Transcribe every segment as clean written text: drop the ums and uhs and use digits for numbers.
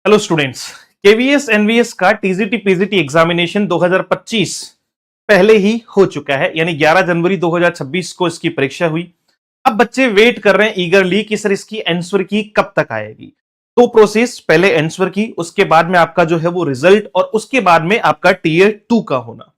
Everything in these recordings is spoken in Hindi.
हेलो स्टूडेंट्स, केवीएस एनवीएस का टीजीटी पीजीटी एग्जामिनेशन 2025 पहले ही हो चुका है, यानी 11 जनवरी 2026 को इसकी परीक्षा हुई। अब बच्चे वेट कर रहे हैं ईगरली कि सर इसकी आंसर की कब तक आएगी। तो प्रोसेस, पहले आंसर की, उसके बाद में आपका जो है वो रिजल्ट, और उसके बाद में आपका टीयर 2 का होना।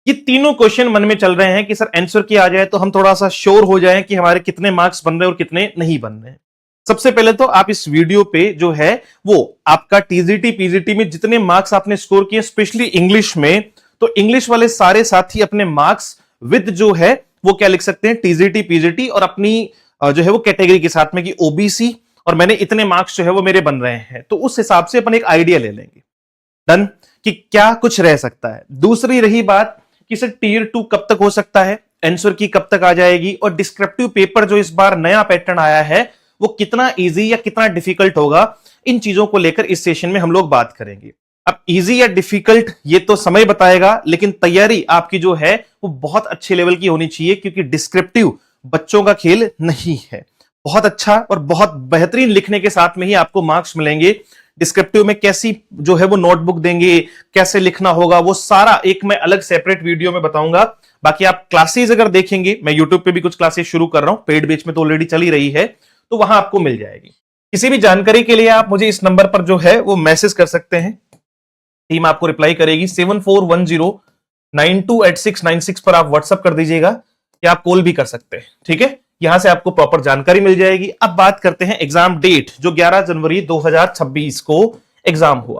ये तीनों क्वेश्चन मन में चल रहे हैं कि सर आंसर की आ जाए तो हम थोड़ा सा श्योर हो जाएं कि हमारे कितने मार्क्स बन रहे हैं और कितने नहीं बन रहे हैं। सबसे पहले तो आप इस वीडियो पे जो है वो आपका टीजीटी पीजीटी में जितने मार्क्स आपने स्कोर किए, स्पेशली इंग्लिश में, तो इंग्लिश वाले सारे साथी अपने मार्क्स विद जो है वो क्या लिख सकते हैं, टीजीटी पीजीटी, और अपनी जो है वो कैटेगरी के साथ में कि ओबीसी, और मैंने इतने मार्क्स जो है वो मेरे बन रहे हैं, तो उस हिसाब से अपन एक आइडिया ले लेंगे। डन, कि क्या कुछ रह सकता है। दूसरी रही बात कि सर टीयर 2 कब तक हो सकता है, आंसर की कब तक आ जाएगी, और डिस्क्रिप्टिव पेपर जो इस बार नया पैटर्न आया है वो कितना इजी या कितना डिफिकल्ट होगा, इन चीजों को लेकर इस सेशन में हम लोग बात करेंगे। अब इजी या डिफिकल्ट ये तो समय बताएगा, लेकिन तैयारी आपकी जो है वो बहुत अच्छे लेवल की होनी चाहिए, क्योंकि डिस्क्रिप्टिव बच्चों का खेल नहीं है। बहुत अच्छा और बहुत बेहतरीन लिखने के साथ में ही आपको मार्क्स मिलेंगे। डिस्क्रिप्टिव में कैसी जो है वो नोटबुक देंगे, कैसे लिखना होगा, वो सारा एक मैं अलग सेपरेट वीडियो में बताऊंगा। बाकी आप क्लासेस अगर देखेंगे, मैं यूट्यूब पे भी कुछ क्लासेस शुरू कर रहा हूं, पेड बैच में तो ऑलरेडी चली रही है, तो वहां आपको मिल जाएगी। किसी भी जानकारी के लिए आप मुझे इस नंबर पर जो है वो मैसेज कर सकते हैं, टीम आपको रिप्लाई करेगी। 7410928696 पर आप व्हाट्सएप कर दीजिएगा, या आप कॉल भी कर सकते हैं, ठीक है। यहां से आपको प्रॉपर जानकारी मिल जाएगी। अब बात करते हैं एग्जाम डेट, जो 11 जनवरी 2026 को एग्जाम हुआ।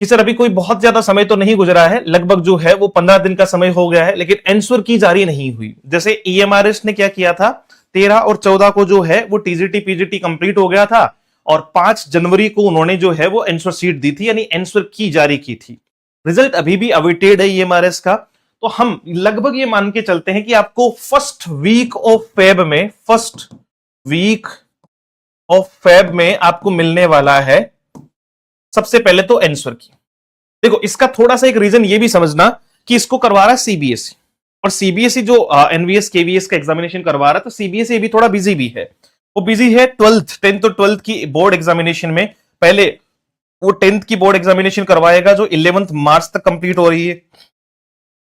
कि सर अभी कोई बहुत ज्यादा समय तो नहीं गुजरा है, लगभग जो है वो 15 दिन का समय हो गया है, लेकिन आंसर की जारी नहीं हुई। जैसे ईएमआरएस ने क्या किया था, 13 और 14 को जो है वो टीजीटी पीजीटी कंप्लीट हो गया था, और 5 जनवरी को उन्होंने जो है वो आंसर शीट दी थी, यानी आंसर की जारी की थी। रिजल्ट अभी भी अवेटेड है ईएमआरएस का, तो हम लगभग ये मान के चलते हैं कि आपको फर्स्ट वीक ऑफ फेब में आपको मिलने वाला है सबसे पहले तो आंसर की। देखो, इसका थोड़ा सा एक रीजन ये भी समझना कि इसको करवा रहा है सीबीएसई, और सीबीएसई जो एनवीएस केवीएस का एग्जामिनेशन करवा रहा है, तो सीबीएसई भी थोड़ा बिजी भी है। वो बिजी है 10th और 12th की बोर्ड एग्जामिनेशन में। पहले वो 10th की बोर्ड एग्जामिनेशन करवाएगा जो 11 मार्च तक कंप्लीट हो रही है,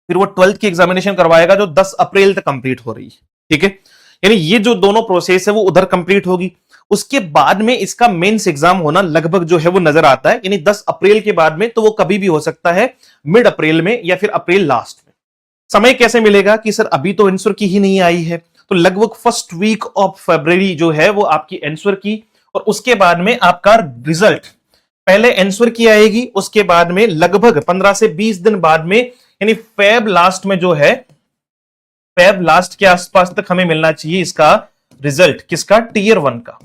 फिर वो 12th की एग्जामिनेशन करवाएगा जो 10 अप्रैल तक कंप्लीट हो रही है, ठीक है। यानी ये जो दोनों प्रोसेस है वो उधर कंप्लीट होगी। उसके बाद में इसका मेंस एग्जाम होना लगभग जो है वो नजर आता है, यानी 10 अप्रैल के बाद में, तो वो कभी भी हो सकता है मिड अप्रैल में या फिर अप्रैल लास्ट में। समय कैसे मिलेगा कि सर अभी तो आंसर की ही नहीं आई है, तो लगभग फर्स्ट वीक ऑफ फरवरी जो है वो आपकी आंसर की, और उसके बाद में आपका रिजल्ट। पहले आंसर की आएगी, उसके बाद में लगभग 15 से 20 दिन बाद में, यानी फेब लास्ट में जो है, फेब लास्ट के आसपास तक हमें मिलना चाहिए इसका रिजल्ट। किसका? टीयर 1 का।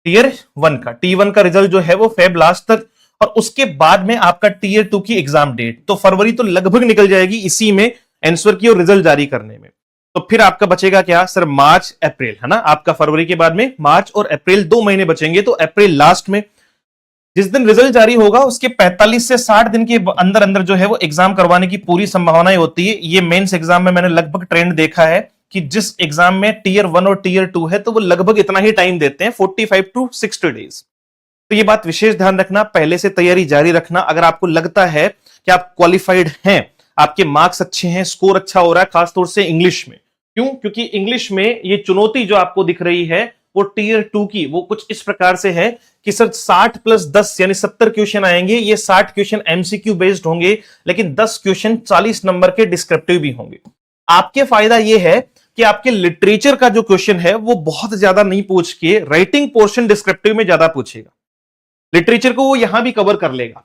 T1 का रिजल्ट जो है वो फेब लास्ट तक, और उसके बाद में आपका टीयर 2 की एग्जाम डेट। तो फरवरी तो लगभग निकल जाएगी इसी में आंसर की और रिजल्ट जारी करने में। तो फिर आपका बचेगा क्या सर? मार्च अप्रैल, है ना। आपका फरवरी के बाद में मार्च और अप्रैल 2 महीने बचेंगे, तो अप्रैल लास्ट में जिस दिन रिजल्ट जारी होगा उसके 45 से 60 दिन के अंदर अंदर जो है वो एग्जाम करवाने की पूरी संभावनाएं होती है। ये मेंस एग्जाम में मैंने लगभग ट्रेंड देखा है कि जिस एग्जाम में टीयर 1 और टीयर 2 है, तो वो लगभग इतना ही टाइम देते हैं, 45 to 60 डेज। तो ये बात विशेष ध्यान रखना, पहले से तैयारी जारी रखना। अगर आपको लगता है कि आप क्वालिफाइड हैं, आपके मार्क्स अच्छे हैं, स्कोर अच्छा हो रहा है, खासतौर से इंग्लिश में। क्यों? क्योंकि इंग्लिश में ये चुनौती जो आपको दिख रही है वो टीयर 2 की, वो कुछ इस प्रकार से है कि सर 60 + 10 यानी 70 क्वेश्चन आएंगे। ये 60 क्वेश्चन एमसीक्यू बेस्ड होंगे, लेकिन 10 क्वेश्चन 40 नंबर के डिस्क्रिप्टिव भी होंगे। आपके फायदा ये है कि आपके लिटरेचर का जो क्वेश्चन है वो बहुत ज्यादा नहीं पूछ के राइटिंग पोर्शन डिस्क्रिप्टिव में ज्यादा पूछेगा। लिटरेचर को वो यहां भी कवर कर लेगा,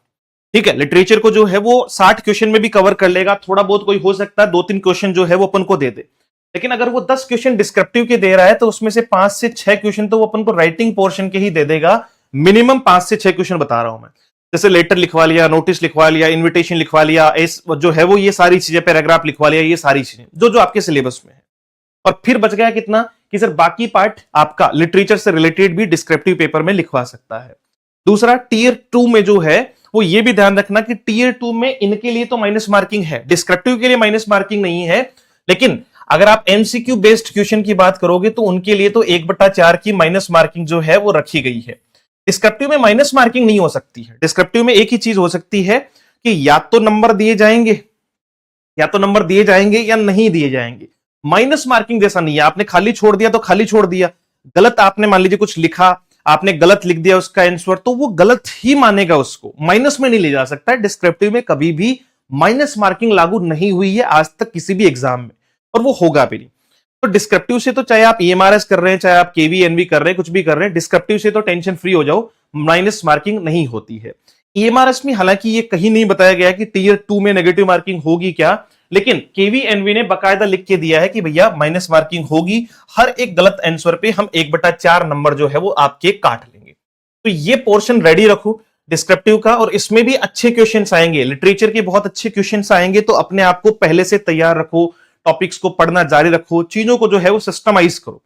ठीक है। लिटरेचर को जो है वो 60 क्वेश्चन में भी कवर कर लेगा। थोड़ा बहुत कोई हो सकता है 2-3 क्वेश्चन जो है वो अपन को दे दे, लेकिन अगर वो 10 क्वेश्चन डिस्क्रिप्टिव के दे रहा है, तो उसमें से 5 से 6 क्वेश्चन तो वो अपन को राइटिंग पोर्शन के ही दे देगा। मिनिमम 5 से 6 क्वेश्चन बता रहा हूं मैं। जैसे लेटर लिखवा लिया, नोटिस लिखवा लिया, इन्विटेशन लिखवा लिया, जो है वो ये सारी चीजें, पैराग्राफ लिखवा लिया, ये सारी चीजें जो आपके सिलेबस में है। और फिर बच गया कितना कि सर बाकी पार्ट आपका लिटरेचर से रिलेटेड भी डिस्क्रिप्टिव पेपर में लिखवा सकता है। दूसरा, टीयर 2 में जो है वो ये भी ध्यान रखना कि टीयर 2 में इनके लिए तो माइनस मार्किंग है, डिस्क्रिप्टिव के लिए माइनस मार्किंग नहीं है, लेकिन अगर आप एमसीक्यू बेस्ड क्वेश्चन की बात करोगे तो उनके लिए तो 1/4 की माइनस मार्किंग जो है वो रखी गई है। डिस्क्रिप्टिव में माइनस मार्किंग नहीं हो सकती है। डिस्क्रिप्टिव में एक ही चीज हो सकती है कि या तो नंबर दिए जाएंगे, या तो नंबर दिए जाएंगे या नहीं दिए जाएंगे। माइनस मार्किंग जैसा नहीं है, आपने खाली छोड़ दिया तो खाली छोड़ दिया, गलत आपने मान लीजिए कुछ लिखा, आपने गलत लिख दिया उसका आंसर, तो वो गलत ही मानेगा, उसको माइनस में नहीं ले जा सकता। डिस्क्रिप्टिव में कभी भी माइनस मार्किंग लागू नहीं हुई है आज तक किसी भी एग्जाम में, और वो होगा भी नहीं। तो डिस्क्रिप्टिव से तो चाहे आप ईएमआरएस कर रहे हैं, चाहे आप केवीएनवी कर रहे हैं, कुछ भी कर रहे हैं, डिस्क्रिप्टिव से तो टेंशन फ्री हो जाओ, माइनस मार्किंग नहीं होती है। ईएमआरएस में हालांकि ये कहीं नहीं बताया गया कि टीयर 2 में नेगेटिव मार्किंग होगी क्या, लेकिन केवीएनवी ने बकायदा लिख के दिया है कि भैया माइनस मार्किंग होगी, हर एक गलत आंसर पे हम 1/4 नंबर जो है वो आपके काट लेंगे। तो ये पोर्शन रेडी रखो डिस्क्रिप्टिव का, और इसमें भी अच्छे क्वेश्चंस आएंगे, लिटरेचर के बहुत अच्छे क्वेश्चंस आएंगे, तो अपने आप को पहले से तैयार रखो, टॉपिक्स को पढ़ना जारी रखो, चीजों को जो है वो सिस्टमाइज करो।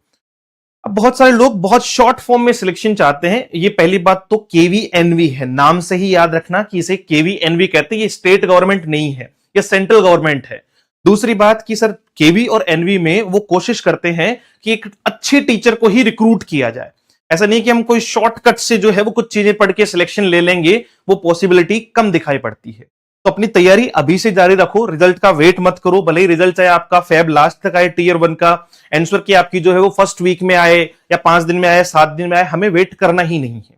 अब बहुत सारे लोग बहुत शॉर्ट फॉर्म में सिलेक्शन चाहते हैं। ये पहली बात तो केवीएनवी है, नाम से ही याद रखना कि इसे केवीएनवी कहते हैं, ये स्टेट गवर्नमेंट नहीं है, ये सेंट्रल गवर्नमेंट है। दूसरी बात कि सर केवी और एनवी में वो कोशिश करते हैं कि एक अच्छे टीचर को ही रिक्रूट किया जाए, ऐसा नहीं कि हम कोई शॉर्टकट से जो है वो कुछ चीजें पढ़ के सिलेक्शन ले लेंगे, वो पॉसिबिलिटी कम दिखाई पड़ती है। तो अपनी तैयारी अभी से जारी रखो, रिजल्ट का वेट मत करो, भले ही रिजल्ट चाहे आपका फेब लास्ट तक आए, टीयर 1 का आंसर की आपकी जो है वो फर्स्ट वीक में आए या 5 दिन में आए, 7 दिन में आए, हमें वेट करना ही नहीं है।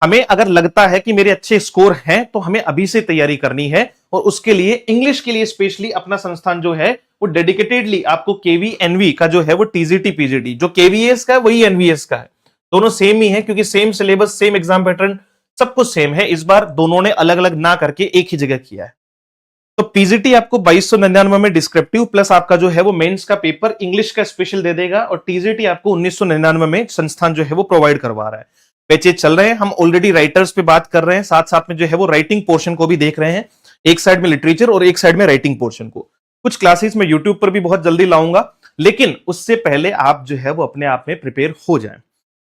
हमें अगर लगता है कि मेरे अच्छे स्कोर हैं तो हमें अभी से तैयारी करनी है, और उसके लिए इंग्लिश के लिए स्पेशली अपना संस्थान जो है वो डेडिकेटेडली आपको केवीएनवी का जो है वो टीजीटी पीजीटी, जो केवीएस का है वही एनवीएस का है, दोनों सेम ही है, क्योंकि same syllabus, same exam pattern, सब कुछ सेम है। इस बार दोनों ने अलग अलग ना करके एक ही जगह किया है। तो पीजीटी आपको 2299 में डिस्क्रिप्टिव प्लस आपका जो है वो मेंस का पेपर इंग्लिश का स्पेशल दे देगा, और टीजीटी आपको 1999 में संस्थान जो है वो प्रोवाइड करवा रहा है। बैचेज चल रहे हैं, हम ऑलरेडी राइटर्स पे बात कर रहे हैं, साथ साथ में जो है वो राइटिंग पोर्शन को भी देख रहे हैं, एक साइड में लिटरेचर और एक साइड में राइटिंग पोर्शन को। कुछ क्लासेस में यूट्यूब पर भी बहुत जल्दी लाऊंगा, लेकिन उससे पहले आप जो है वो अपने आप में प्रिपेयर हो जाएं।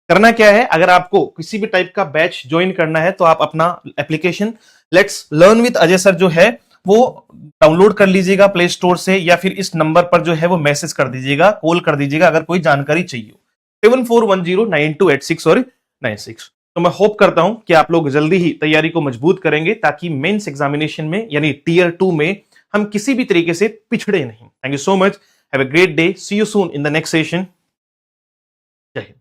करना क्या है, अगर आपको किसी भी टाइप का बैच ज्वाइन करना है तो आप अपना application let's learn with Ajay sir जो है वो डाउनलोड कर लीजिएगा प्ले स्टोर से, या फिर इस नंबर पर जो है वो मैसेज कर दीजिएगा, कॉल कर दीजिएगा अगर कोई जानकारी चाहिए हो, 74109286 और 96। तो मैं होप करता हूं कि आप लोग जल्दी ही तैयारी को मजबूत करेंगे, ताकि मेंस एग्जामिनेशन में यानी टीयर 2 में हम किसी भी तरीके से पिछड़े नहीं। Thank you so much, have a great day, see you soon in the next session. जय हिंद।